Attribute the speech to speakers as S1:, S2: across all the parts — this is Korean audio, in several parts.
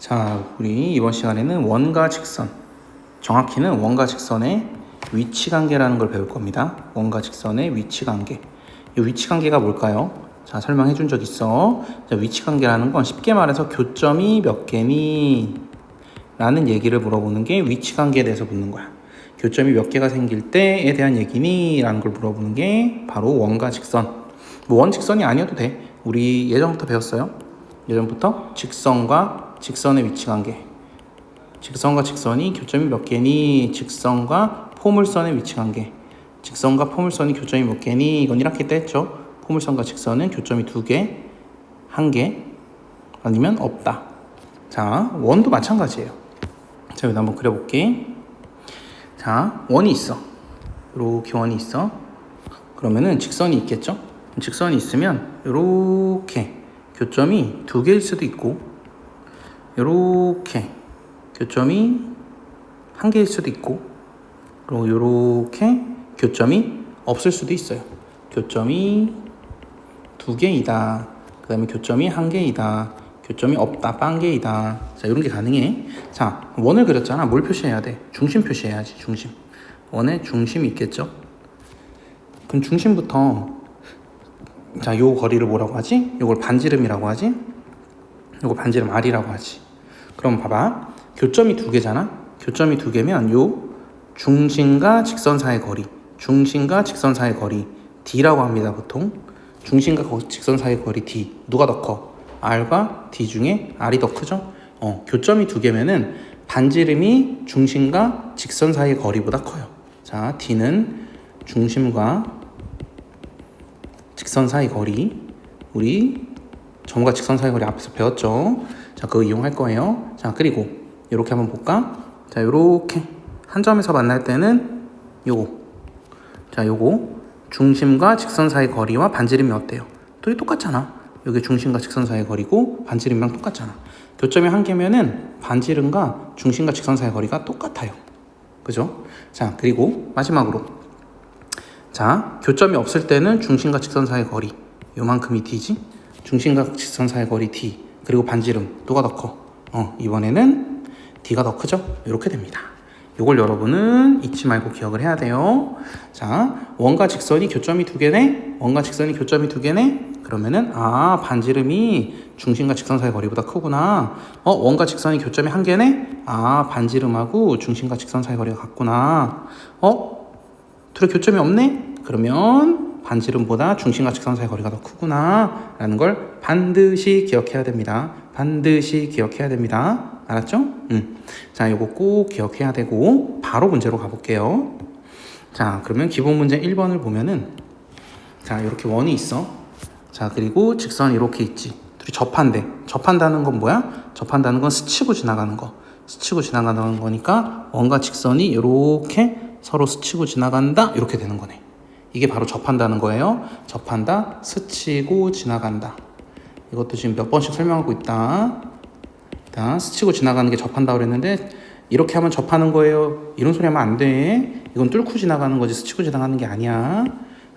S1: 자, 우리 이번 시간에는 원과 직선, 정확히는 원과 직선의 위치관계라는 걸 배울 겁니다. 원과 직선의 위치관계. 이 위치관계가 뭘까요? 자, 설명해 준 적 있어. 자, 위치관계라는 건 쉽게 말해서 교점이 몇 개니? 라는 얘기를 물어보는 게 위치관계에 대해서 묻는 거야. 교점이 몇 개가 생길 때에 대한 얘기니? 라는 걸 물어보는 게 바로 원과 직선. 뭐 원직선이 아니어도 돼. 우리 예전부터 배웠어요. 예전부터 직선과 직선의 위치관계, 직선과 직선이 교점이 몇 개니, 직선과 포물선의 위치관계, 직선과 포물선이 교점이 몇 개니, 이건 1학기 때 했죠. 포물선과 직선은 교점이 2개, 1개, 아니면 없다. 자, 원도 마찬가지예요. 자, 여기 한번 그려볼게. 자, 원이 있어. 이렇게 원이 있어. 그러면은 직선이 있겠죠. 직선이 있으면 이렇게 교점이 2개일 수도 있고, 요렇게 교점이 1개일 수도 있고, 그리고 요렇게 교점이 없을 수도 있어요. 교점이 2개이다. 그 다음에 교점이 1개이다. 교점이 없다. 빵개이다. 자, 이런 게 가능해. 자, 원을 그렸잖아. 뭘 표시해야 돼? 중심 표시해야지. 중심. 원의 중심이 있겠죠. 그럼 중심부터, 자, 요 거리를 뭐라고 하지? 요걸 반지름이라고 하지? 요거 반지름 R이라고 하지. 그럼 봐봐. 교점이 2개잖아. 교점이 2개면 요 중심과 직선 사이의 거리, 중심과 직선 사이의 거리 D라고 합니다. 보통 중심과 직선 사이의 거리 D. 누가 더 커? R과 D 중에 R이 더 크죠? 교점이 2개면은 반지름이 중심과 직선 사이의 거리보다 커요. 자, D는 중심과 직선 사이 거리, 우리 점과 직선 사이 거리 앞에서 배웠죠. 자, 그거 이용할 거예요. 자, 그리고 이렇게 한번 볼까? 자, 요렇게 한 점에서 만날 때는 요거, 자, 요거 중심과 직선 사이 거리와 반지름이 어때요? 둘이 똑같잖아. 여기 중심과 직선 사이 거리고 반지름이랑 똑같잖아. 교점이 1개면은 반지름과 중심과 직선 사이 거리가 똑같아요. 그죠? 자, 그리고 마지막으로, 자, 교점이 없을 때는 중심과 직선 사이 거리 요만큼이 D지. 중심과 직선 사이 거리 D, 그리고 반지름 누가 더 커? 이번에는 D가 더 크죠? 이렇게 됩니다. 이걸 여러분은 잊지 말고 기억을 해야 돼요. 자, 원과 직선이 교점이 2개네? 원과 직선이 교점이 2개네? 그러면은 반지름이 중심과 직선 사이 거리보다 크구나. 원과 직선이 교점이 1개네? 반지름하고 중심과 직선 사이 거리가 같구나. 둘의 교점이 없네? 그러면 반지름보다 중심과 직선 사이 거리가 더 크구나 라는 걸 반드시 기억해야 됩니다. 반드시 기억해야 됩니다. 알았죠? 자, 요거 꼭 기억해야 되고 바로 문제로 가볼게요. 자, 그러면 기본 문제 1번을 보면은, 자, 이렇게 원이 있어. 자, 그리고 직선이 이렇게 있지. 둘이 접한대. 접한다는 건 뭐야? 접한다는 건 스치고 지나가는 거. 스치고 지나가는 거니까 원과 직선이 이렇게 서로 스치고 지나간다, 이렇게 되는 거네. 이게 바로 접한다는 거예요. 접한다, 스치고 지나간다. 이것도 지금 몇 번씩 설명하고 있다. 일단 스치고 지나가는 게 접한다고 그랬는데, 이렇게 하면 접하는 거예요, 이런 소리 하면 안 돼. 이건 뚫고 지나가는 거지 스치고 지나가는 게 아니야.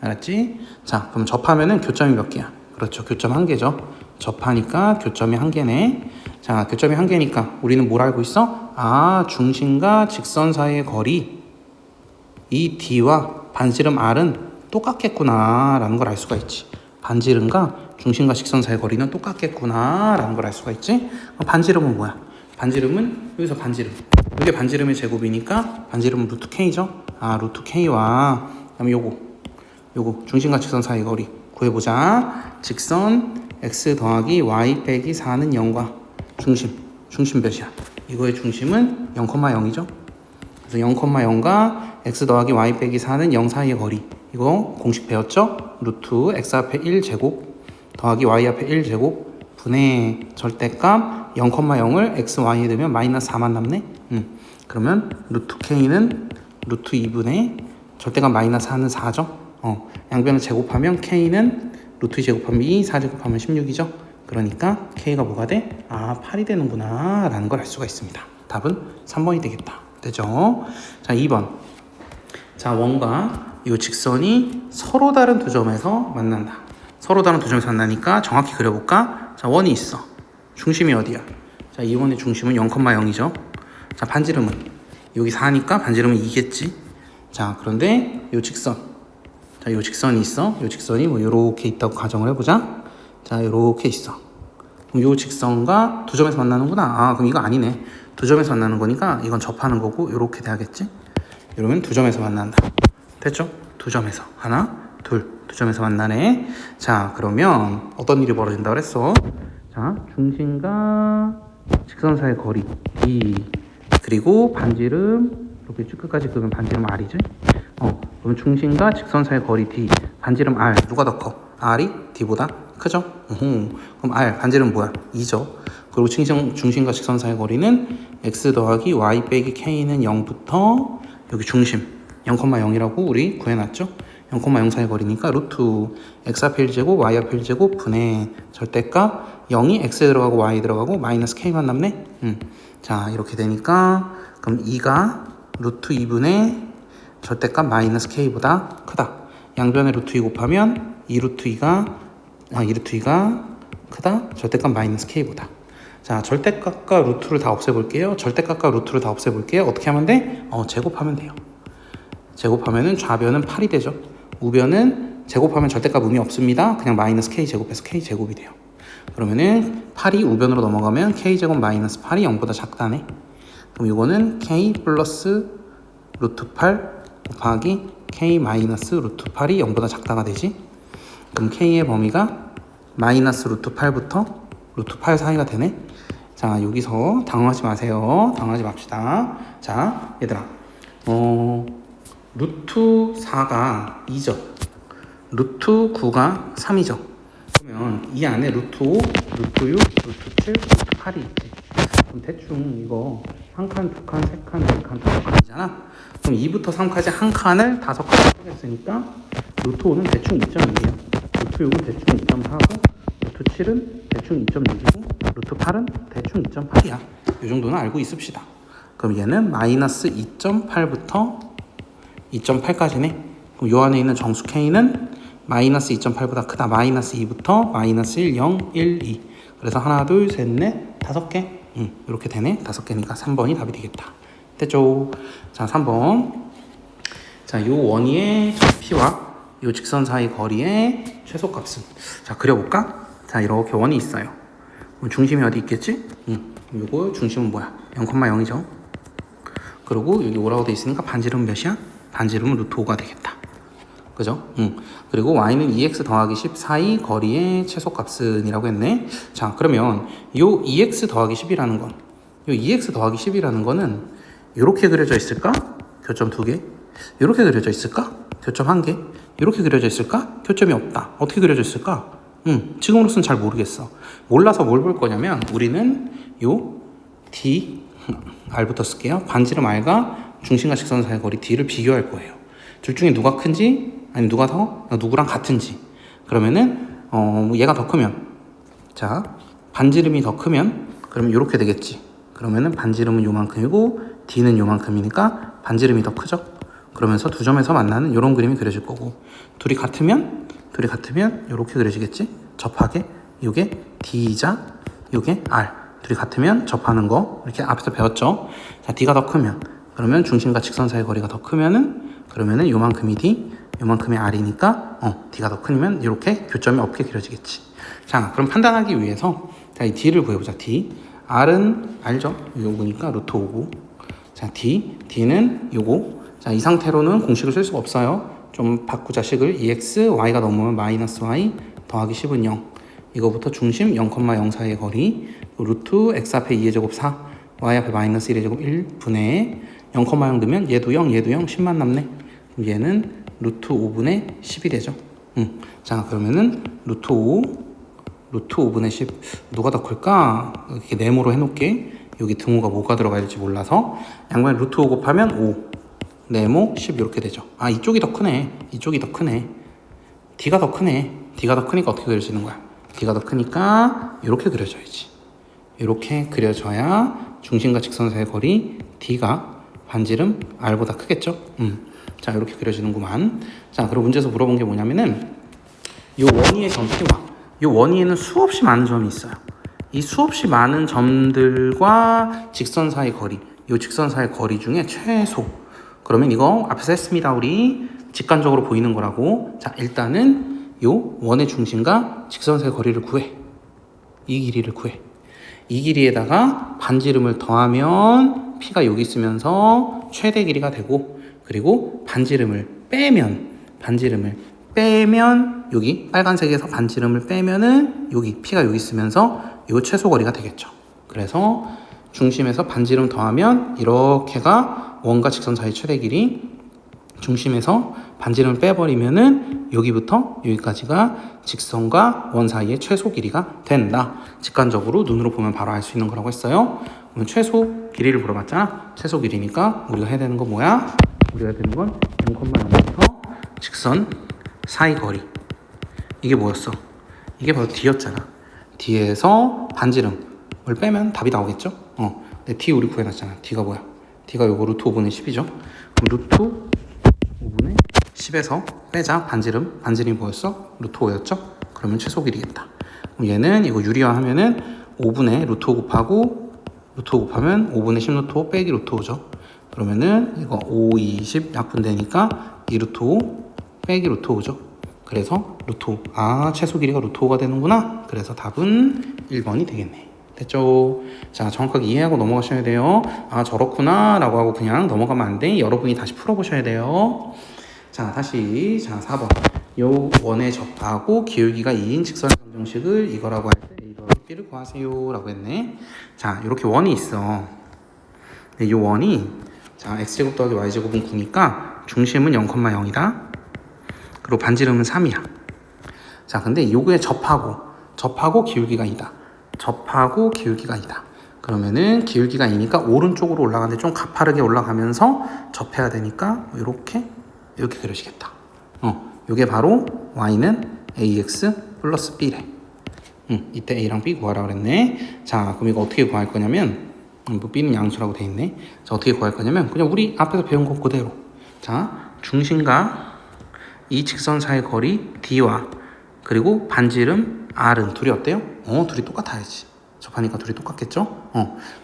S1: 알았지? 자, 그럼 접하면은 교점이 몇 개야? 그렇죠, 교점 1개죠. 접하니까 교점이 1개네. 자, 교점이 1개니까 우리는 뭘 알고 있어? 중심과 직선 사이의 거리, 이 D와 반지름 R은 똑같겠구나 라는 걸 알 수가 있지. 반지름과 중심과 직선 사이의 거리는 똑같겠구나 라는 걸 알 수가 있지. 반지름은 뭐야? 반지름은 여기서 반지름, 이게 반지름의 제곱이니까 반지름은 루트 K죠. 루트 K와 그다음에 요거 중심과 직선 사이의 거리 구해보자. 직선 x 더하기 y 빼기 4는 0과 중심 몇이야? 이거의 중심은 0,0이죠. 그래서 0,0과 x 더하기 y 빼기 4는 0 사이의 거리, 이거 공식 배웠죠? 루트 x 앞에 1제곱 더하기 y 앞에 1제곱 분의 절대값 0,0을 x, y에 넣으면 마이너스 4만 남네. 그러면 루트 k는 루트 2분의 절대값 마이너스 4는 4죠. 양변을 제곱하면 k는 루트 2 제곱하면 2, 4 제곱하면 16이죠. 그러니까 k가 뭐가 돼? 8이 되는구나 라는 걸 알 수가 있습니다. 답은 3번이 되겠다. 되죠? 자, 2번. 자, 원과 이 직선이 서로 다른 두 점에서 만난다. 서로 다른 두 점에서 만나니까 정확히 그려볼까? 자, 원이 있어. 중심이 어디야? 자, 이 원의 중심은 0,0이죠. 자, 반지름은 여기 4니까 반지름은 2겠지. 자, 그런데 요 직선, 자, 요 직선이 있어. 요 직선이 뭐 요렇게 있다고 가정을 해보자. 자, 요렇게 있어. 그럼 요 직선과 두 점에서 만나는구나. 아, 그럼 이거 아니네. 두 점에서 만나는 거니까 이건 접하는 거고 요렇게 돼야겠지. 이러면 두 점에서 만난다. 됐죠? 두 점에서 하나, 둘, 두 점에서 만나네. 자, 그러면 어떤 일이 벌어진다 그랬어? 자, 중심과 직선 사이의 거리 D, 그리고 반지름 이렇게 쭉 끝까지 그으면 반지름 R이지? 그럼 중심과 직선 사이의 거리 D, 반지름 R 누가 더 커? R이 D보다 크죠? 그럼 R 반지름 뭐야? 2죠. 그리고 중심과 직선 사이의 거리는 X 더하기 Y 빼기 K는 0부터 여기 중심 0,0이라고 우리 구해놨죠? 0,0 사이 거리니까 루트 x 앞에 1제곱 y 앞에 1제곱 분의 절대값 0이 x에 들어가고 y에 들어가고 마이너스 k만 남네. 자, 이렇게 되니까 그럼 2가 루트 2분의 절대값 마이너스 k보다 크다. 양변에 루트 2 곱하면 2 루트 2가 크다. 절대값 마이너스 k보다. 자, 절대값과 루트를 다 없애볼게요. 절대값과 루트를 다 없애볼게요. 어떻게 하면 돼? 제곱하면 돼요. 제곱하면은 좌변은 8이 되죠. 우변은 제곱하면 절대값 의미 없습니다. 그냥 마이너스 k 제곱해서 k 제곱이 돼요. 그러면은 8이 우변으로 넘어가면 k 제곱 마이너스 8이 0보다 작다네. 그럼 이거는 k 플러스 루트 8 곱하기 k 마이너스 루트 8이 0보다 작다가 되지. 그럼 k의 범위가 마이너스 루트 8부터 루트 8 사이가 되네. 자, 여기서 당황하지 마세요. 당황하지 맙시다. 자, 얘들아, 루트 4가 2죠. 루트 9가 3이죠. 그러면 이 안에 루트 5, 루트 6, 루트 7, 루트 8이 있지. 그럼 대충 이거 한 칸, 두 칸, 세 칸, 네 칸, 다섯 칸이잖아. 그럼 2부터 3까지 한 칸을 다섯 칸 하겠으니까 루트 5는 대충 2.2예요. 루트 6은 대충 2.4고 루트 7은 대충 2.6이고 루트 8은 대충 2.8이야. 이 정도는 알고 있읍시다. 그럼 얘는 마이너스 2.8부터 2.8까지네. 그럼 요 안에 있는 정수 K는 마이너스 2.8보다 크다. 마이너스 2부터 마이너스 1, 0, 1, 2. 그래서 하나, 둘, 셋, 넷, 다섯 개. 이렇게 되네. 다섯 개니까 3번이 답이 되겠다. 됐죠? 자, 3번. 자, 요 원위의 P와 요 직선 사이 거리의 최소값은. 자, 그려볼까? 자, 이렇게 원이 있어요. 중심이 어디 있겠지? 요거 중심은 뭐야? 0,0이죠. 그리고 여기 오라고 돼 있으니까 반지름은 몇이야? 반지름은 루트 5가 되겠다. 그죠? 그리고 y는 2x 더하기 10 사이 거리의 최소값은이라고 했네. 자, 그러면 요 2x 더하기 10이라는 건, 요 2x 더하기 10이라는 거는 이렇게 그려져 있을까? 교점 2개. 이렇게 그려져 있을까? 교점 1개. 이렇게 그려져 있을까? 교점이 없다. 어떻게 그려져 있을까? 지금으로서는 잘 모르겠어. 몰라서 뭘 볼 거냐면 우리는 요 d r부터 쓸게요. 반지름 r과 중심과 직선 사이 거리 d를 비교할 거예요. 둘 중에 누가 큰지, 아니 누가 더 누구랑 같은지. 그러면은 얘가 더 크면, 자, 반지름이 더 크면 그러면 이렇게 되겠지. 그러면은 반지름은 요만큼이고 d는 요만큼이니까 반지름이 더 크죠. 그러면서 두 점에서 만나는 이런 그림이 그려질 거고, 둘이 같으면 이렇게 그려지겠지. 접하게 요게 d이자 요게 r. 둘이 같으면 접하는 거 이렇게 앞에서 배웠죠. 자, d가 더 크면, 그러면 중심과 직선 사이 거리가 더 그러면은 요만큼이 d, 요만큼이 r이니까 d가 더 크면 이렇게 교점이 없게 그려지겠지. 자, 그럼 판단하기 위해서 자, 이 d를 구해보자. d, r은 알죠? 요거니까 루트 5고, 자, d는 요거. 자, 이 상태로는 공식을 쓸 수가 없어요. 좀 바꾸자. 식을 2x, y가 넘으면 마이너스 y 더하기 10은 0. 이거부터 중심 0,0 사이의 거리, 루트 x 앞에 2의 제곱 4, y 앞에 마이너스 1의 제곱 1 분의 0,0 넣으면 얘도 0, 얘도 0, 10만 남네. 그럼 얘는 루트 5분의 10이 되죠. 자, 그러면은 루트 5분의 10 누가 더 클까? 이렇게 네모로 해놓을게. 여기 등호가 뭐가 들어가야 될지 몰라서 양변에 루트 5 곱하면 5 네모 10 이렇게 되죠. 아, 이쪽이 더 크네. d가 더 크니까 어떻게 그려지는 거야? d가 더 크니까 이렇게 그려져야지. 이렇게 그려져야 중심과 직선 사이의 거리 d가 반지름 r보다 크겠죠? 자, 이렇게 그려지는구만. 자, 그리고 문제에서 물어본 게 뭐냐면은 요 원위의 점 P와 요 원위에는 수없이 많은 점이 있어요. 이 수없이 많은 점들과 직선 사이 거리, 이 직선 사이 거리 중에 최소. 그러면 이거 앞에서 했습니다. 우리 직관적으로 보이는 거라고. 자, 일단은 요 원의 중심과 직선 사이 거리를 구해. 이 길이를 구해. 이 길이에다가 반지름을 더하면 P가 여기 있으면서 최대 길이가 되고, 그리고 반지름을 빼면 여기 빨간색에서 반지름을 빼면은 여기 P가 여기 있으면서 요 최소 거리가 되겠죠. 그래서 중심에서 반지름 더하면 이렇게가 원과 직선 사이 최대 길이, 중심에서 반지름을 빼버리면은 여기부터 여기까지가 직선과 원 사이의 최소 길이가 된다. 직관적으로 눈으로 보면 바로 알 수 있는 거라고 했어요. 그러면 최소 길이를 물어봤잖아. 최소 길이니까 우리가 해야 되는 건 뭐야? 우리가 해야 되는 건 0,0부터 직선 사이 거리. 이게 뭐였어? 이게 바로 D였잖아. D에서 반지름을 빼면 답이 나오겠죠? 근데 D 우리 구해놨잖아. D가 뭐야? D가 요거 루트 5분의 10이죠? 그럼 루트 5분의 10에서 빼자. 반지름이 뭐였어? 루트 5였죠? 그러면 최소 길이겠다. 그럼 얘는 이거 유리화하면은 5분의 루트 5 곱하고 루트 5 곱하면 5분의 10 루트 5 빼기 루트 5죠. 그러면은 이거 5, 20 약분되니까 2 루트 5 빼기 루트 5죠. 그래서 루트 5. 아, 최소 길이가 루트 5가 되는구나. 그래서 답은 1번이 되겠네. 됐죠? 자, 정확하게 이해하고 넘어가셔야 돼요. 아, 저렇구나 라고 하고 그냥 넘어가면 안 돼. 여러분이 다시 풀어보셔야 돼요. 자, 다시. 자, 4번. 요 원에 접하고 기울기가 2인 직선의 방정식을 이거라고 할 때 A 더하기 B를 구하세요 라고 했네. 자, 이렇게 원이 있어. 이 원이, 자, X제곱 더하기 Y제곱은 9니까 중심은 0,0이다. 그리고 반지름은 3이야. 자, 근데 요거에 접하고 기울기가 2다. 접하고 기울기가 2다. 그러면은 기울기가 2니까 오른쪽으로 올라가는데 좀 가파르게 올라가면서 접해야 되니까 이렇게 그려지겠다. 요게 바로 y는 ax 플러스 b래. 이때 a랑 b 구하라 그랬네. 자, 그럼 이거 어떻게 구할 거냐면, 뭐 b는 양수라고 돼 있네. 자, 어떻게 구할 거냐면 그냥 우리 앞에서 배운 거 그대로. 자, 중심과 이 직선 사이 거리 d와 그리고 반지름 r은 둘이 어때요? 둘이 똑같아야지. 접하니까 둘이 똑같겠죠?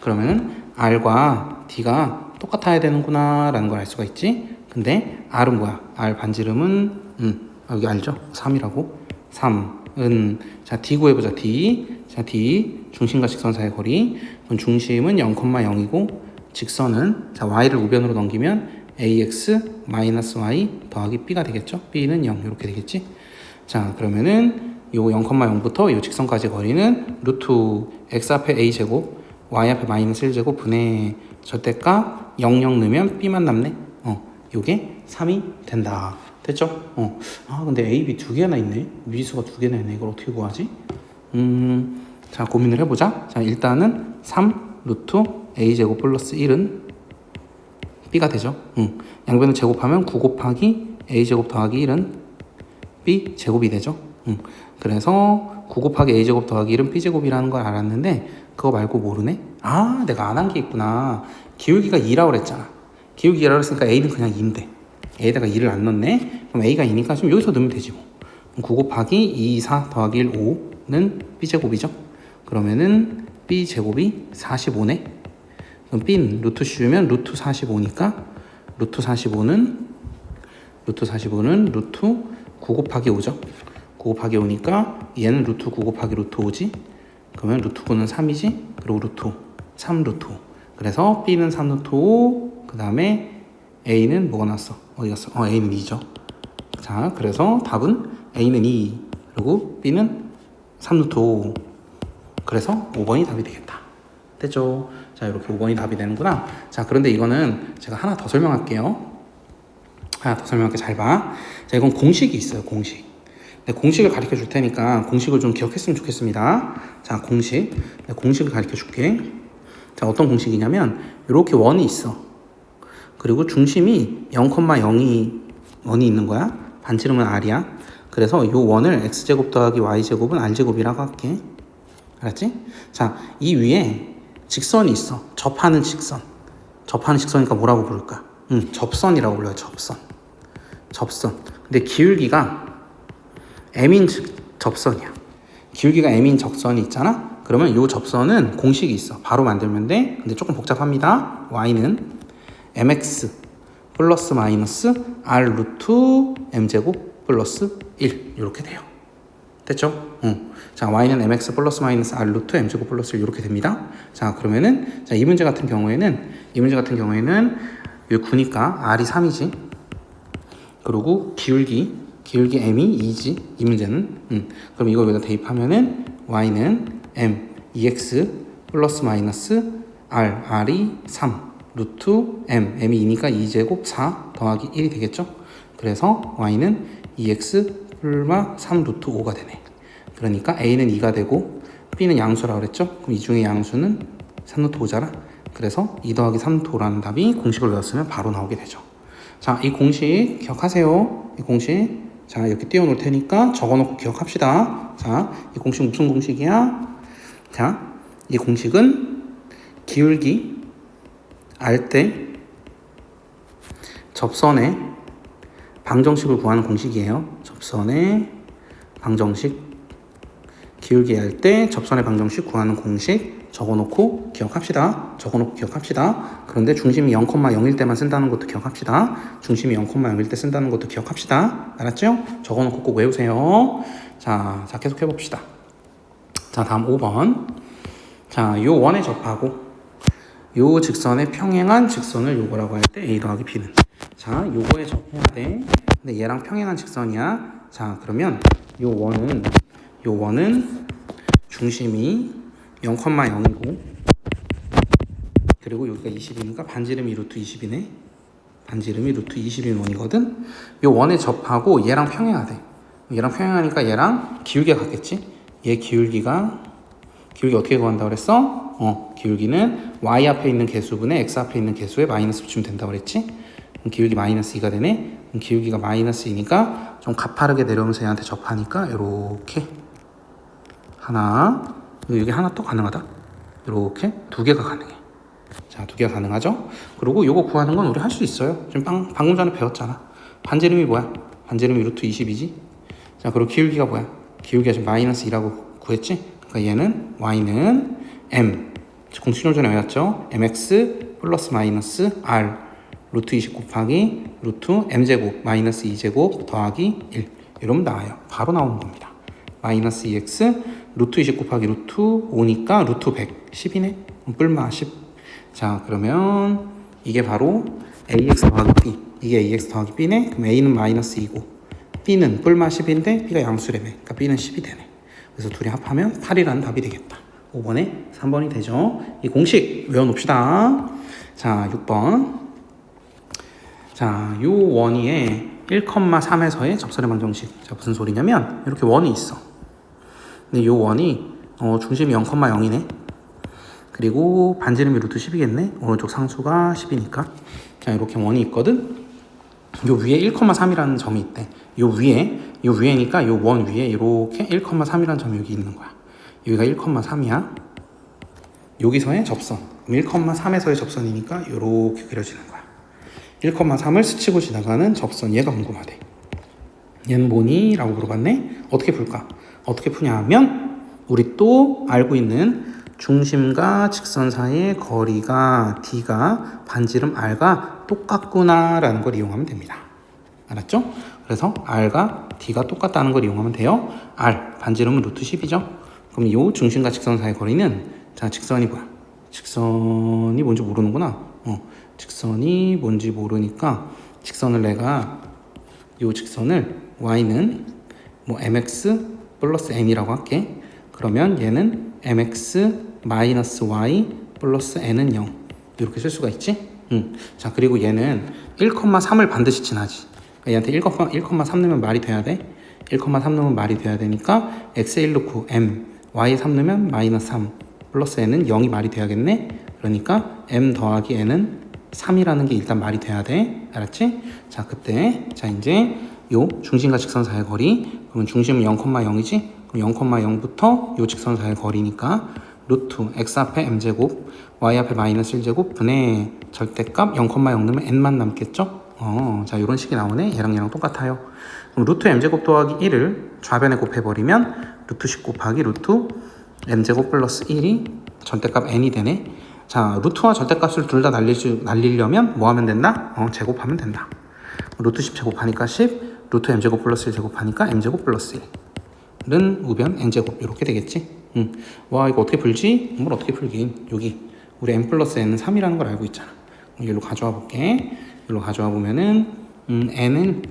S1: 그러면은 r과 d가 똑같아야 되는구나 라는 걸 알 수가 있지. 근데 r은 뭐야? r 반지름은 여기 알죠? 3이라고. 3은 자 d 구해보자. d 중심과 직선 사이 거리. 그럼 중심은 0,0이고 직선은 자 y를 우변으로 넘기면 ax 마이너스 y 더하기 b가 되겠죠? b는 0 이렇게 되겠지? 자, 그러면은 요 0,0부터 요 직선까지 거리는 루트 x 앞에 a 제곱 y 앞에 마이너스 1제곱 분의 절대값 0 넣으면 b만 남네. 요게 3이 된다. 됐죠? 아, 근데 a, b 두 개나 있네. 미지수가 두 개나 있네. 이걸 어떻게 구하지? 자, 고민을 해보자. 자, 일단은 3 루트 a 제곱 플러스 1은 b가 되죠. 양변을 제곱하면 9 곱하기 a 제곱 더하기 1은 b 제곱이 되죠. 그래서 9 곱하기 a 제곱 더하기 1은 b 제곱이라는 걸 알았는데 그거 말고 모르네. 아, 내가 안 한 게 있구나. 기울기가 2라고 그랬잖아. 기울기가 2라고 했으니까 a는 그냥 2인데 a에다가 2를 안 넣네. 그럼 a가 2니까 좀 여기서 넣으면 되지 뭐. 9 곱하기 2, 4 더하기 1, 5는 b 제곱이죠. 그러면은 b 제곱이 45네. 그럼 b는 루트 씌우면 루트 45니까 루트 45는 루트 9 곱하기 5죠. 9 곱하기 5니까 얘는 루트 9 곱하기 루트 5지. 그러면 루트 9는 3이지. 그리고 루트 5, 3 루트 5. 그래서 b는 3 루트 5. 그 다음에 a는 뭐가 나왔어? 어디 갔어? a는 2죠. 자, 그래서 답은 a는 2 그리고 b는 3 루트 5. 그래서 5번이 답이 되겠다. 됐죠? 자, 이렇게 5번이 답이 되는구나. 자, 그런데 이거는 제가 하나 더 설명할게요. 잘 봐. 자, 이건 공식이 있어요. 공식. 네, 공식을 가르쳐 줄 테니까 공식을 좀 기억했으면 좋겠습니다. 자, 공식. 네, 공식을 가르쳐 줄게. 자, 어떤 공식이냐면 이렇게 원이 있어. 그리고 중심이 0,0이 원이 있는 거야. 반지름은 r이야. 그래서 이 원을 x제곱 더하기 y제곱은 r제곱이라고 할게. 알았지? 자, 이 위에 직선이 있어. 접하는 직선. 접하는 직선이니까 뭐라고 부를까? 접선이라고 불러요. 접선. 근데 기울기가 m인 접선이야. 기울기가 m인 접선이 있잖아. 그러면 이 접선은 공식이 있어. 바로 만들면 돼. 근데 조금 복잡합니다. y는 mx 플러스 마이너스 r 루트 m제곱 플러스 1 이렇게 돼요. 됐죠? 자, y는 mx 플러스 마이너스 r 루트 m제곱 플러스 1 이렇게 됩니다. 자, 그러면은 자, 이 문제 같은 경우에는 여기 9니까 r이 3이지. 그리고 기울기 m이 2지. 이 문제는. 그럼 이거 여기다 대입하면은 y는 m 2x 플러스 마이너스 r이 3 루트 m이 2니까 2제곱 4 더하기 1이 되겠죠? 그래서 y는 2x 풀마 3 루트 5가 되네. 그러니까 a는 2가 되고 b는 양수라고 그랬죠? 그럼 이 중에 양수는 3 루트 5잖아. 그래서 2 더하기 3 루트 5라는 답이 공식을 외웠으면 바로 나오게 되죠. 자, 이 공식 기억하세요. 이 공식. 자, 이렇게 띄워놓을 테니까 적어놓고 기억합시다. 자, 이 공식 무슨 공식이야? 자, 이 공식은 기울기 알 때 접선의 방정식을 구하는 공식이에요. 접선의 방정식, 기울기 알 때 접선의 방정식 구하는 공식 적어놓고 기억합시다. 그런데 중심이 0,0일 때만 쓴다는 것도 기억합시다. 중심이 0,0일 때 쓴다는 것도 기억합시다. 알았죠? 적어놓고 꼭 외우세요. 자, 계속 해봅시다. 자, 다음 5번. 자, 요 원에 접하고 요 직선에 평행한 직선을 요거라고 할 때 A 더하기 B는. 자, 요거에 접해야 돼. 근데 얘랑 평행한 직선이야. 자, 그러면 요 원은 중심이 0,0이고 그리고 여기가 20이니까 반지름이 루트 20이네. 반지름이 루트 20인 원이거든. 요 원에 접하고 얘랑 평행하대. 얘랑 평행하니까 얘랑 기울기가 같겠지. 얘 기울기 어떻게 구한다고 그랬어? 기울기는 y 앞에 있는 개수분의 x 앞에 있는 개수에 마이너스 붙이면 된다고 그랬지. 그럼 기울기 마이너스 2가 되네. 그럼 기울기가 마이너스 2니까 좀 가파르게 내려오면서 얘한테 접하니까 이렇게 하나, 여기 하나 또 가능하다. 이렇게 두 개가 가능해. 자, 두 개가 가능하죠. 그리고 요거 구하는 건 우리 할 수 있어요. 지금 방금 전에 배웠잖아. 반지름이 뭐야? 반지름이 루트 20이지. 자, 그리고 기울기가 뭐야? 기울기가 지금 마이너스 2라고 구했지. 그러니까 얘는 y는 m 공식률 전에 외웠죠. mx 플러스 마이너스 r 루트 20 곱하기 루트 m제곱 마이너스 2제곱 더하기 1 이러면 나와요. 바로 나오는 겁니다. 마이너스 2x 루트 20 곱하기 루트 5니까 루트 100 10이네. 뿔마 10. 자, 그러면 이게 바로 ax 더하기 b. 이게 ax 더하기 b네. 그럼 a는 마이너스 2고 b는 뿔마 10인데 b가 양수래매. 그러니까 b는 10이 되네. 그래서 둘이 합하면 8이라는 답이 되겠다. 5번에 3번이 되죠. 이 공식 외워놓읍시다. 자, 6번. 자, 요 원위에 1,3에서의 접선의 방정식. 자, 무슨 소리냐면 이렇게 원이 있어. 근데 요 원이 중심이 0,0이네. 그리고 반지름이 루트 10이겠네. 오른쪽 상수가 10이니까. 자, 이렇게 원이 있거든. 요 위에 1,3이라는 점이 있대. 요 위에니까 요 원 위에 이렇게 1,3이라는 점이 여기 있는 거야. 여기가 1,3이야. 여기서의 접선. 1,3에서의 접선이니까 이렇게 그려지는 거야. 1,3을 스치고 지나가는 접선. 얘가 궁금하대. 얘는 뭐니? 라고 물어봤네. 어떻게 풀까? 어떻게 푸냐 하면 우리 또 알고 있는 중심과 직선 사이의 거리가 D가 반지름 R과 똑같구나 라는 걸 이용하면 됩니다. 알았죠? 그래서 R과 D가 똑같다는 걸 이용하면 돼요. R, 반지름은 루트 10이죠? 그럼 이 중심과 직선 사이의 거리는, 자, 직선이 뭐야? 직선이 뭔지 모르는구나. 직선이 뭔지 모르니까 직선을 내가 이 직선을 y는 뭐 mx 플러스 n이라고 할게. 그러면 얘는 mx 마이너스 y 플러스 n은 0 이렇게 쓸 수가 있지. 자, 그리고 얘는 1,3을 반드시 지나지. 얘한테 1,3 넣으면 말이 돼야 돼. 1,3 넣으면 말이 돼야 되니까 x에 1 넣고 m, y에 3 넣으면 마이너스 3 플러스 n은 0이 말이 돼야겠네. 그러니까 m 더하기 n은 3이라는 게 일단 말이 돼야 돼. 알았지? 자, 그때 자 이제 요 중심과 직선 사이의 거리, 그러면 중심은 0,0이지? 그럼 0,0부터 요 직선 사이의 거리니까 루트 x 앞에 m제곱, y 앞에 마이너스 1제곱 분의 절대값 0,0 넣으면 n만 남겠죠? 자, 이런 식이 나오네. 얘랑 똑같아요. 그럼 루트 m제곱 더하기 1을 좌변에 곱해버리면 루트 10 곱하기 루트 m제곱 플러스 1이 절대값 n이 되네. 자, 루트와 절대값을 둘 다 날리려면 뭐 하면 된다? 제곱하면 된다. 루트 10 제곱하니까 10, 루트 m제곱 플러스 1 제곱하니까 m제곱 플러스 1은 우변 n제곱 이렇게 되겠지. 와, 이거 어떻게 풀지? 뭘 어떻게 풀긴. 여기 우리 n 플러스 n은 3이라는 걸 알고 있잖아. 여기로 가져와 볼게. 여기로 가져와 보면은 n은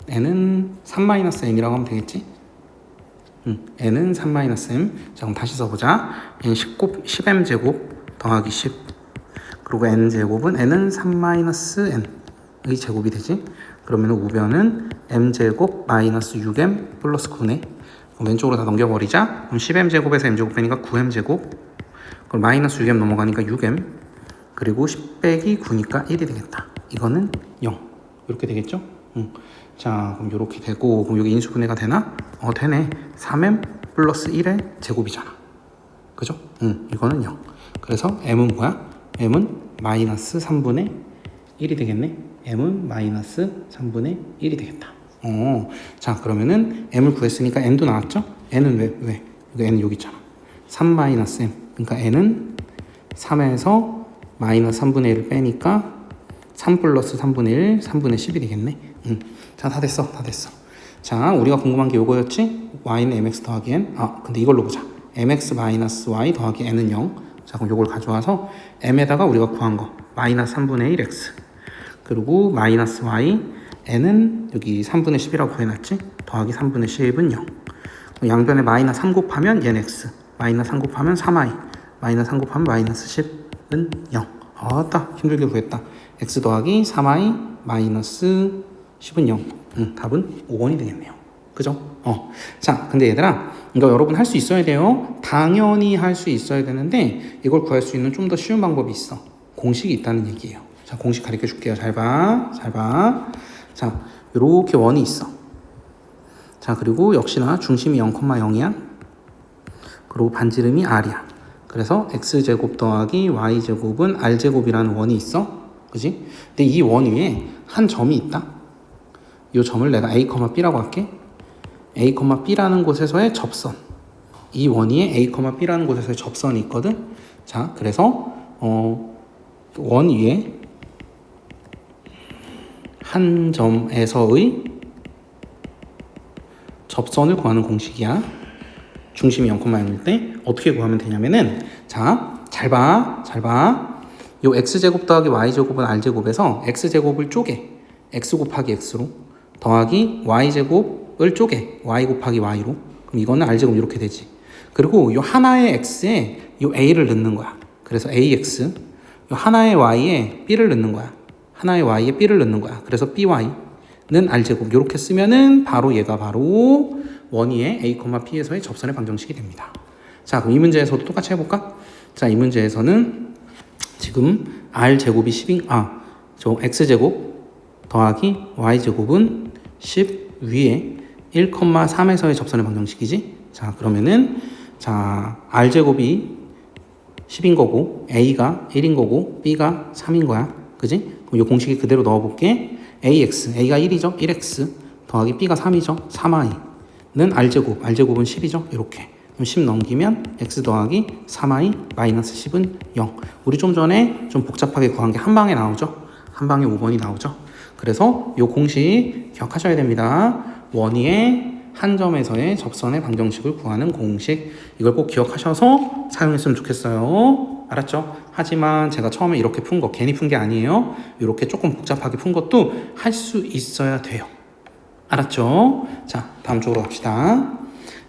S1: 3-n이라고 하면 되겠지. n은 3-m. 자, 그럼 다시 써보자. n 10m 제곱 더하기 10. 그리고 n 제곱은 n은 3-n의 제곱이 되지. 그러면 우변은 m 제곱 마이너스 6m 플러스 9네. 그럼 왼쪽으로 다 넘겨버리자. 그럼 10m 제곱에서 m 제곱 빼니까 9m 제곱. 그럼 마이너스 6m 넘어가니까 6m. 그리고 10 빼기 9니까 1이 되겠다. 이거는 0. 이렇게 되겠죠? 자, 그럼 이렇게 되고, 그럼 여기 인수분해가 되나? 되네. 3m 플러스 1의 제곱이잖아. 그죠? 이거는 0. 그래서 m은 뭐야? m은 마이너스 3분의 1이 되겠네. m은 마이너스 3분의 1이 되겠다. 자, 그러면은 m을 구했으니까 n도 나왔죠? n은 왜? 이거 n 여기 있잖아. 3-m. 그러니까 n은 3에서 마이너스 3분의 1을 빼니까 3 플러스 3분의 1, 3분의 10이 되겠네. 자, 다 됐어. 자, 우리가 궁금한 게 이거였지? y는 mx 더하기 n. 근데 이걸로 보자. mx 마이너스 y 더하기 n은 0. 자, 그럼 이걸 가져와서 m에다가 우리가 구한 거 마이너스 3분의 1 x. 그리고 마이너스 y, n은 여기 3분의 10이라고 구해놨지? 더하기 3분의 10은 0. 양변에 마이너스 3 곱하면 얘는 x. 마이너스 3 곱하면 3i. 마이너스 3 곱하면 마이너스 10은 0. 딱 힘들게 구했다. x 더하기 3i 마이너스 10은 0. 답은 5번이 되겠네요. 그죠? 자, 근데 얘들아, 이거 여러분 할 수 있어야 돼요. 당연히 할 수 있어야 되는데 이걸 구할 수 있는 좀 더 쉬운 방법이 있어. 공식이 있다는 얘기예요. 자, 공식 가르쳐 줄게요. 잘 봐. 자, 요렇게 원이 있어. 자, 그리고 역시나 중심이 0,0이야. 그리고 반지름이 r이야. 그래서 x제곱 더하기 y제곱은 r제곱이라는 원이 있어. 그지? 근데 이 원 위에 한 점이 있다. 이 점을 내가 a, b라고 할게. a, b라는 곳에서의 접선. 이 원 위에 a, b라는 곳에서의 접선이 있거든. 자, 그래서 원 위에 한 점에서의 접선을 구하는 공식이야. 중심이 0,0일 때 어떻게 구하면 되냐면은, 자, 잘 봐. 요 x제곱 더하기 y제곱은 r제곱에서 x제곱을 쪼개 x 곱하기 x로 더하기 y제곱을 쪼개 y 곱하기 y로. 그럼 이거는 r제곱 이렇게 되지. 그리고 요 하나의 x에 요 a를 넣는 거야. 그래서 ax. 요 하나의 y에 b를 넣는 거야. 하나의 y에 b를 넣는 거야. 그래서 by는 r제곱. 이렇게 쓰면은 얘가 바로 원위의 a, p에서의 접선의 방정식이 됩니다. 자, 그럼 이 문제에서도 똑같이 해볼까? 자, 이 문제에서는 지금 r제곱이 10인, 저 x제곱 더하기 y제곱은 10 위에 1,3에서의 접선의 방정식이지. 자, 그러면은, 자, r제곱이 10인 거고, a가 1인 거고, b가 3인 거야. 그지? 그럼 이 공식이 그대로 넣어볼게. a가 1이죠? 1x 더하기 b가 3이죠? 3i는 r제곱은 10이죠? 이렇게. 그럼 10 넘기면 x 더하기 3i 마이너스 10은 0. 우리 좀 전에 좀 복잡하게 구한 게 한 방에 나오죠? 한 방에 5번이 나오죠? 그래서 이 공식 기억하셔야 됩니다. 원위의 한 점에서의 접선의 방정식을 구하는 공식. 이걸 꼭 기억하셔서 사용했으면 좋겠어요. 알았죠? 하지만 제가 처음에 이렇게 푼 거 괜히 푼 게 아니에요. 이렇게 조금 복잡하게 푼 것도 할 수 있어야 돼요. 알았죠? 자, 다음 쪽으로 갑시다.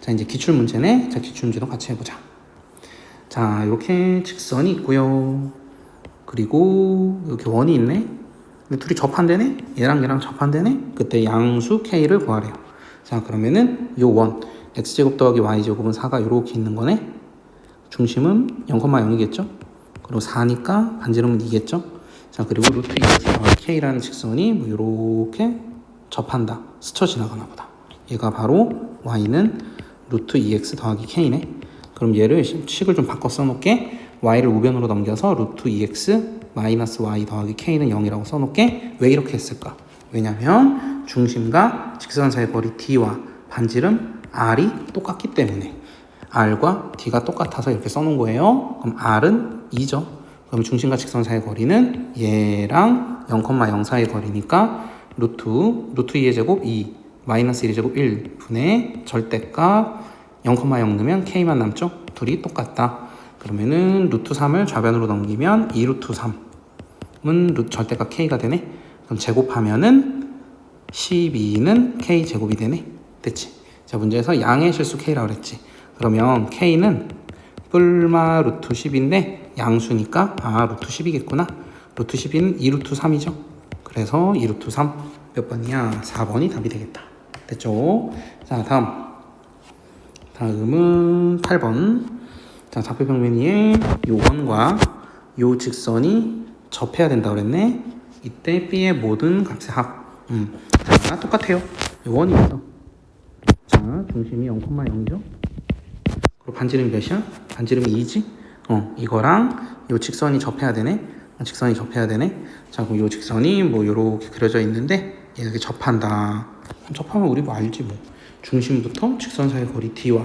S1: 자, 이제 기출문제네. 자, 기출문제도 같이 해보자. 자, 이렇게 직선이 있고요. 그리고 이렇게 원이 있네. 근데 둘이 접한대네. 얘랑 접한대네. 그때 양수 K를 구하래요. 자, 그러면은 요 원 x제곱 더하기 y제곱은 4가 이렇게 있는 거네. 중심은 0,0이겠죠. 그리고 4니까 반지름은 2겠죠. 자, 그리고 루트 2x 더하기 K라는 직선이 뭐 이렇게 접한다. 스쳐 지나가나 보다. 얘가 바로 y는 루트 2x 더하기 k네. 그럼 얘를 식을 좀 바꿔 써놓게. y를 우변으로 넘겨서 루트 2x 마이너스 y 더하기 k는 0이라고 써놓게. 왜 이렇게 했을까? 왜냐면 중심과 직선 사이의 거리 d와 반지름 r이 똑같기 때문에. R과 D가 똑같아서 이렇게 써놓은 거예요. 그럼 R은 2죠. 그럼 중심과 직선 사이의 거리는 얘랑 0,0 사이의 거리니까 루트 2의 제곱 2 마이너스 1의 제곱 1 분의 절대값 0,0 넣으면 K만 남죠. 둘이 똑같다. 그러면은 루트 3을 좌변으로 넘기면 2 루트 3은 절대값 K가 되네. 그럼 제곱하면은 12는 K 제곱이 되네. 됐지? 자, 문제에서 양의 실수 K라고 그랬지. 그러면 K는 뿔마 루트 10인데 양수니까 루트 10이겠구나. 루트 12는 2 루트 3이죠. 그래서 2 루트 3 몇 번이야? 4번이 답이 되겠다. 됐죠? 자, 다음은 8번. 자, 좌표평면 위에 요 원과 요 직선이 접해야 된다고 그랬네. 이때 B의 모든 값의 합. 자, 똑같아요. 요 원이 있어. 자, 중심이 0,0죠. 그리고 반지름이 몇이야? 반지름이 2지? 이거랑 요 직선이 접해야 되네. 직선이 접해야 되네. 자, 그럼 요 직선이 뭐 요렇게 그려져 있는데 이렇게 접한다. 접하면 우리 뭐 알지 뭐. 중심부터 직선 사이의 거리 D와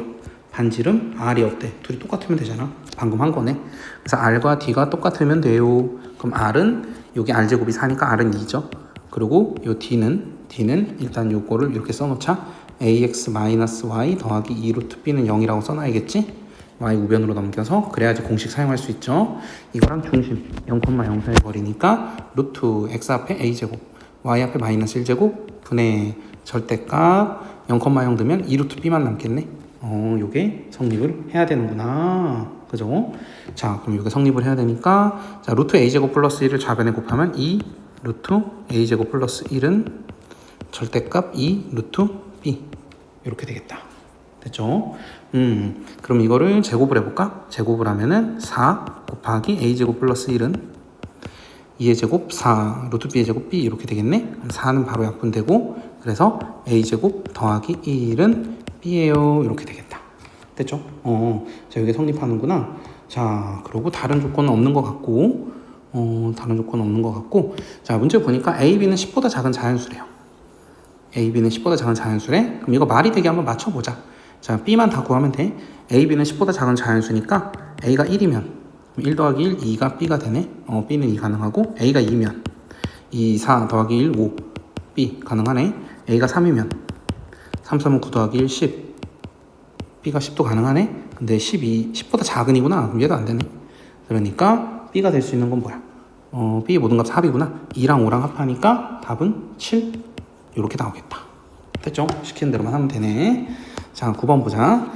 S1: 반지름 R이 어때? 둘이 똑같으면 되잖아. 방금 한 거네. 그래서 R과 D가 똑같으면 돼요. 그럼 R은 여기 R제곱이 4니까 R은 2죠. 그리고 요 D는 일단 요거를 이렇게 써놓자. ax-y 더하기 2 루트 b는 0이라고 써놔야겠지? y 우변으로 넘겨서 그래야지 공식 사용할 수 있죠. 이거랑 중심 0,0 사이의 거리니까 루트 x 앞에 a제곱 y 앞에 마이너스 1제곱 분의 절대값 0,0 넣으면 2 루트 b만 남겠네. 요게 성립을 해야 되는구나. 그죠? 자, 그럼 요게 성립을 해야 되니까 자, 루트 a제곱 플러스 1을 좌변에 곱하면 2 루트 a제곱 플러스 1은 절대값 2 루트 b 이렇게 되겠다. 됐죠? 그럼 이거를 제곱을 해볼까? 제곱을 하면은 4 곱하기 a제곱 플러스 1은 2의 제곱 4 루트 b의 제곱 b 이렇게 되겠네. 그럼 4는 바로 약분되고 그래서 a제곱 더하기 1은 b예요. 이렇게 되겠다. 됐죠? 자, 여기 성립하는구나. 자, 그리고 다른 조건은 없는 것 같고 자, 문제 보니까 a, b는 10보다 작은 자연수래요. a, b는 10보다 작은 자연수래. 그럼 이거 말이 되게 한번 맞춰보자. 자, b만 다 구하면 돼. a, b는 10보다 작은 자연수니까 a가 1이면 1 더하기 1, 2가 b가 되네. b는 2 가능하고 a가 2면 2, 4 더하기 1, 5 b 가능하네. a가 3이면 3, 3은 9 더하기 1, 10 b가 10도 가능하네. 근데 10보다 작은이구나. 그럼 얘도 안 되네. 그러니까 b가 될 수 있는 건 뭐야? b의 모든 값 4이구나. 2랑 5랑 합하니까 답은 7 이렇게 나오겠다. 됐죠? 시키는 대로만 하면 되네. 자, 9번 보자.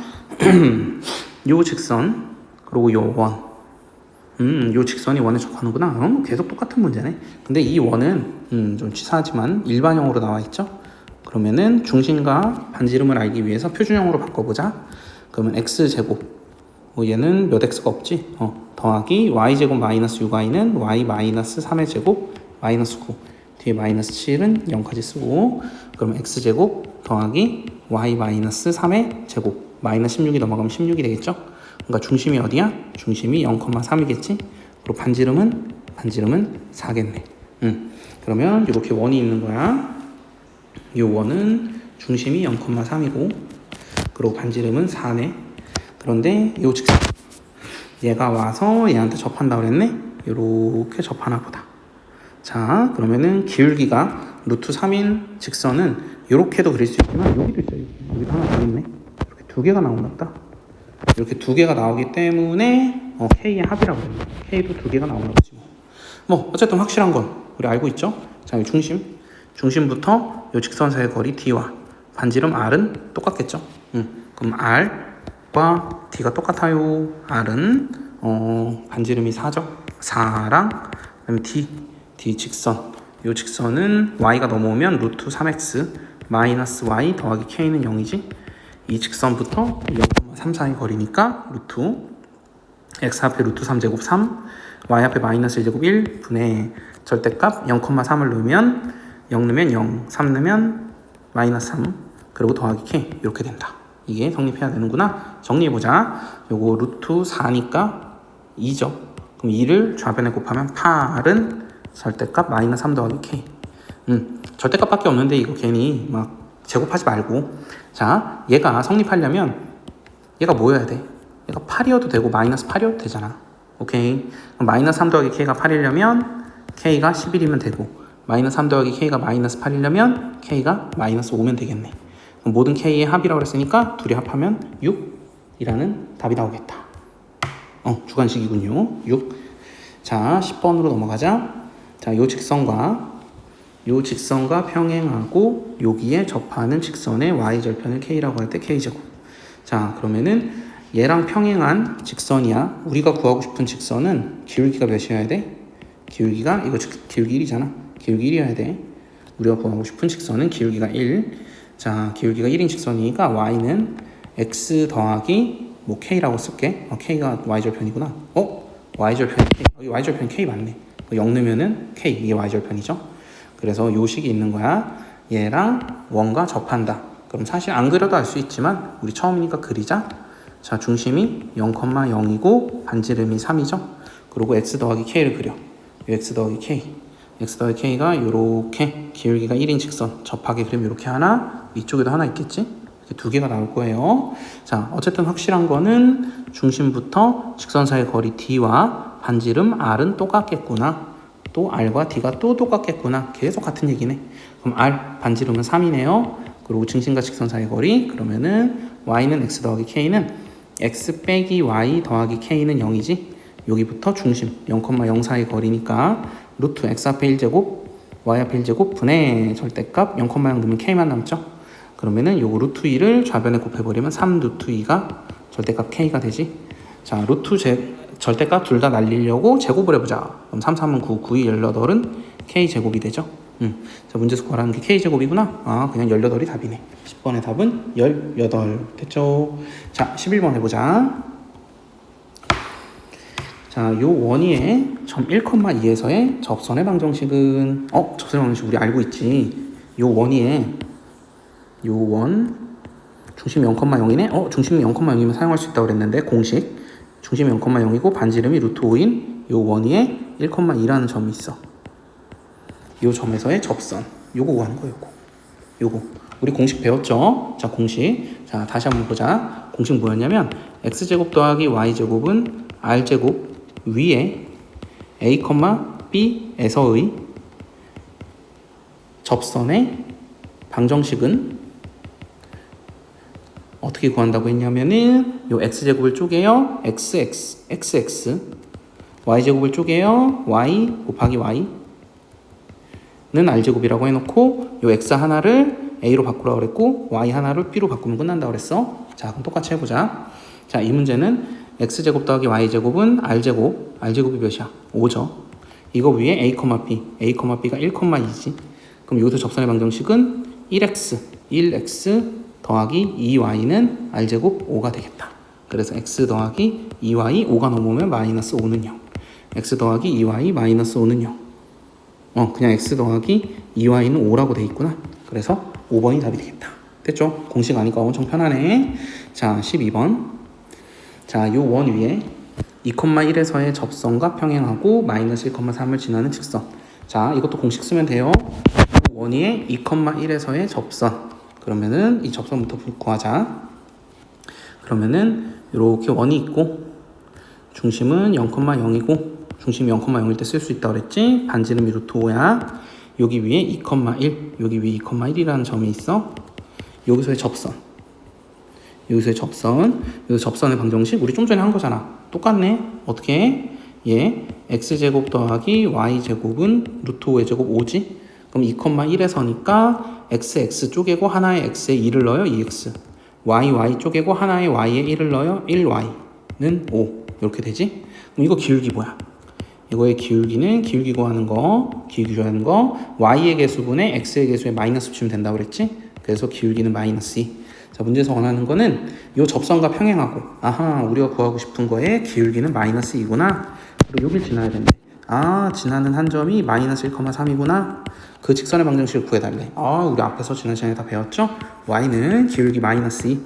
S1: 요 직선 그리고 요 원. 요 직선이 원에 접하는구나. 계속 똑같은 문제네. 근데 이 원은 좀 치사하지만 일반형으로 나와 있죠. 그러면은 중심과 반지름을 알기 위해서 표준형으로 바꿔보자. 그러면 x제곱 얘는 몇 x가 없지? 더하기 y제곱 마이너스 6y는 y 마이너스 3의 제곱 마이너스 9 뒤에 마이너스 7은 0까지 쓰고 그러면 x제곱 더하기 y 마이너스 3의 제곱 마이너스 16이 넘어가면 16이 되겠죠? 그러니까 중심이 어디야? 중심이 0,3이겠지? 그리고 반지름은 4겠네. 그러면 이렇게 원이 있는 거야. 이 원은 중심이 0,3이고 그리고 반지름은 4네. 그런데 이 직선 얘가 와서 얘한테 접한다고 그랬네. 이렇게 접하나 보다. 자, 그러면은 기울기가 루트 3인 직선은 이렇게도 그릴 수 있지만 여기도 있어요. 여기도 하나 더 있네. 이렇게 두 개가 나오나 보다. 이렇게 두 개가 나오기 때문에 K의 합이라고 해요. K도 두 개가 나오나 보지 뭐 어쨌든 확실한 건 우리 알고 있죠. 자, 이 중심부터 이 직선 사이의 거리 D와 반지름 R은 똑같겠죠. 그럼 R과 D가 똑같아요. R은 반지름이 4죠. 4랑 그다음에 D 직선. 이 직선은 Y가 넘어오면 루트 3X 마이너스 Y 더하기 K는 0이지. 이 직선부터 0,3 사이 거리니까 루트 X 앞에 루트 3제곱 3 Y 앞에 마이너스 1제곱 1 분의 절대값 0,3을 넣으면 0 넣으면 0 3 넣으면 마이너스 3 그리고 더하기 K 이렇게 된다. 이게 성립해야 되는구나. 정리해보자. 요거 루트 4니까 2죠. 그럼 2를 좌변에 곱하면 8은 절대값 마이너스 3 더하기 K. 절대값밖에 없는데 이거 괜히 막 제곱하지 말고. 자, 얘가 성립하려면 얘가 뭐여야 돼? 얘가 8이어도 되고 마이너스 8이어도 되잖아. 오케이. 그럼 마이너스 3 더하기 k가 8이려면 k가 11이면 되고, 마이너스 3 더하기 k가 마이너스 8이려면 k가 마이너스 5면 되겠네. 그럼 모든 k의 합이라고 그랬으니까 둘이 합하면 6이라는 답이 나오겠다. 주관식이군요. 6. 자, 10번으로 넘어가자. 자, 요 직선과 평행하고 여기에 접하는 직선의 y절편을 k라고 할 때 k제곱. 자, 그러면은 얘랑 평행한 직선이야. 우리가 구하고 싶은 직선은 기울기가 몇이어야 돼? 기울기가 이거 기울기 1이잖아. 기울기 1이어야 돼. 우리가 구하고 싶은 직선은 기울기가 1. 자, 기울기가 1인 직선이니까 y는 x 더하기 뭐 k라고 쓸게. k가 y절편이구나. y절편이 k. 여기 y절편 k 맞네. 0 넣으면은 k, 이게 y절편이죠. 그래서 요 식이 있는 거야. 얘랑 원과 접한다. 그럼 사실 안 그려도 알 수 있지만 우리 처음이니까 그리자. 자, 중심이 0,0이고 반지름이 3이죠. 그리고 x 더하기 k를 그려. x 더하기 k. x 더하기 k가 요렇게 기울기가 1인 직선 접하게 그리면 요렇게 하나, 위쪽에도 하나 있겠지? 이렇게 두 개가 나올 거예요. 자, 어쨌든 확실한 거는 중심부터 직선 사이 거리 d와 반지름 r은 똑같겠구나. 또 r과 d가 또 똑같겠구나. 계속 같은 얘기네. 그럼 r 반지름은 3이네요. 그리고 중심과 직선 사이 거리, 그러면은 y는 x 더하기 k는 x 빼기 y 더하기 k는 0이지. 여기부터 중심 0,0 사이 거리니까 루트 x 앞에 1제곱 y 앞에 1제곱 분의 절대값 0,0 넣으면 k만 남죠. 그러면은 요거 루트 2를 좌변에 곱해버리면 3 루트 2가 절대값 k가 되지. 자, 루트 절대값 둘 다 날리려고 제곱을 해보자. 그럼 3, 3은 9, 9, 2, 18은 k제곱이 되죠. 자, 문제에서 구하라는 게 k제곱이구나. 그냥 18이 답이네. 10번의 답은 18 됐죠. 자, 11번 해보자. 자, 요 원위의 점 1,2에서의 접선의 방정식은 접선의 방정식 우리 알고 있지. 요 원위에 요 원 중심이 0,0이네. 중심이 0,0이면 사용할 수 있다고 그랬는데 공식 중심이 0,0이고 반지름이 루트 5인 요 원위에 1,2라는 점이 있어. 요 점에서의 접선 요거 구하는 거. 요거 우리 공식 배웠죠? 자, 공식. 자, 다시 한번 보자. 공식 뭐였냐면 x제곱 더하기 y제곱은 r제곱 위에 a, b에서의 접선의 방정식은 어떻게 구한다고 했냐면은 요 x제곱을 쪼개요. xx y제곱을 쪼개요. y 곱하기 y는 r제곱이라고 해놓고 요 x 하나를 a로 바꾸라고 그랬고 y 하나를 b로 바꾸면 끝난다고 그랬어. 자, 그럼 똑같이 해보자. 자, 이 문제는 x제곱 더하기 y제곱은 r제곱이 몇이야? 5죠. 이거 위에 a, b가 1,2지. 그럼 여기서 접선의 방정식은 1x 더하기 2y는 r제곱 5가 되겠다. 그래서 x 더하기 2y 5가 넘으면 마이너스 5는 0. x 더하기 2y 마이너스 5는 0. 그냥 x 더하기 2y는 5라고 돼 있구나. 그래서 5번이 답이 되겠다. 됐죠? 공식 아니까 엄청 편하네. 자, 12번. 자, 요 원 위에 2,1에서의 접선과 평행하고 마이너스 1,3을 지나는 직선. 자, 이것도 공식 쓰면 돼요. 원 위에 2,1에서의 접선. 그러면은 이 접선부터 구하자. 그러면은 이렇게 원이 있고 중심은 0,0이고 중심이 0,0일 때 쓸 수 있다고 그랬지. 반지름이 루트 5야. 여기 위에 2,1 여기 위에 2,1이라는 점이 있어. 여기서의 접선의 방정식 우리 좀 전에 한 거잖아. 똑같네. 어떻게 해? 얘 x제곱 더하기 y제곱은 루트 5의 제곱 5지. 그럼 2,1에서니까 x 쪼개고 하나의 x에 2를 넣어요. 2x. y 쪼개고 하나의 y에 1을 넣어요. 1y는 5. 이렇게 되지. 그럼 이거 기울기 뭐야? 이거의 기울기는 기울기 구하는 거 y의 개수분의 x의 개수에 마이너스 붙이면 된다고 그랬지. 그래서 기울기는 마이너스 2. 자, 문제에서 원하는 거는 이 접선과 평행하고 우리가 구하고 싶은 거에 기울기는 마이너스 2구나. 그리고 여길 지나야 된대. 지나는 한 점이 마이너스 1,3이구나. 그 직선의 방정식을 구해달래. 우리 앞에서 지난 시간에 다 배웠죠? y는 기울기 마이너스 2.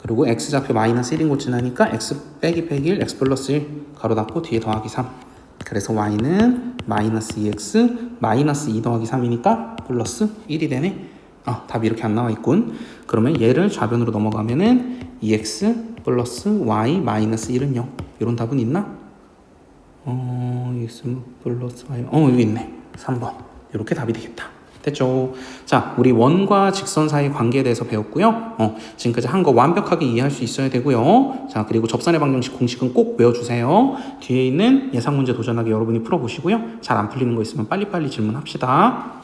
S1: 그리고 x좌표 마이너스 1인 곳 지나니까 x 빼기 1, x 플러스 1 가로 닫고 뒤에 더하기 3. 그래서 y는 마이너스 2x 마이너스 2 더하기 3이니까 플러스 1이 되네. 답이 이렇게 안 나와 있군. 그러면 얘를 좌변으로 넘어가면은 2x 플러스 y 마이너스 1은 0. 이런 답은 있나? x 플러스 y. 여기 있네. 3번. 이렇게 답이 되겠다. 됐죠? 자, 우리 원과 직선 사이 관계에 대해서 배웠고요. 지금까지 한 거 완벽하게 이해할 수 있어야 되고요. 자, 그리고 접선의 방정식 공식은 꼭 외워주세요. 뒤에 있는 예상 문제 도전하기 여러분이 풀어보시고요. 잘 안 풀리는 거 있으면 빨리빨리 질문합시다.